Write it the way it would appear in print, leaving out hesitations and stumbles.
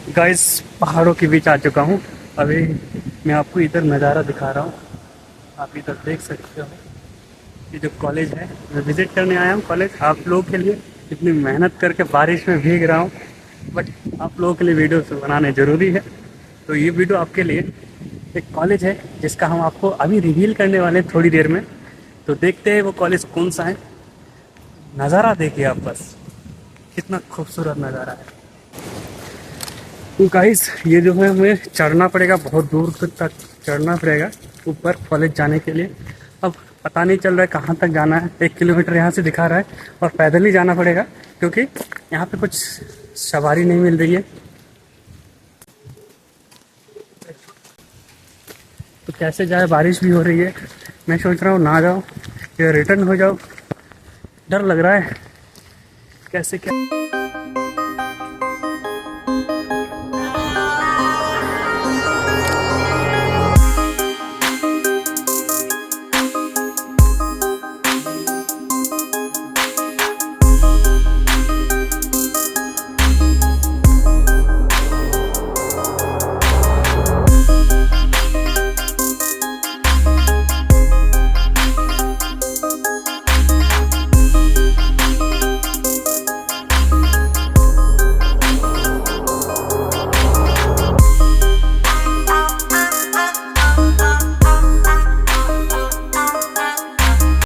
Guys पहाड़ों के बीच आ चुका हूँ। अभी मैं आपको इधर नज़ारा दिखा रहा हूँ। आप इधर देख सकते हो ये जो कॉलेज है, मैं विज़िट करने आया हूँ कॉलेज आप लोगों के लिए। इतनी मेहनत करके बारिश में भीग रहा हूँ, बट आप लोगों के लिए वीडियो बनाने ज़रूरी है। तो ये वीडियो आपके लिए एक कॉलेज है जिसका हम आपको अभी रिवील करने वाले हैं थोड़ी देर में। तो देखते हैं वो कॉलेज कौन सा है। नज़ारा देखिए आप बस, कितना खूबसूरत नज़ारा है। तो गाइस ये जो है हमें चढ़ना पड़ेगा, बहुत दूर तक चढ़ना पड़ेगा ऊपर कॉलेज जाने के लिए। अब पता नहीं चल रहा है कहाँ तक जाना है। 1 किलोमीटर यहाँ से दिखा रहा है और पैदल ही जाना पड़ेगा क्योंकि यहाँ पे कुछ सवारी नहीं मिल रही है। तो कैसे जाए, बारिश भी हो रही है। मैं सोच रहा हूँ ना जाओ या रिटर्न हो जाओ, डर लग रहा है कैसे क्या।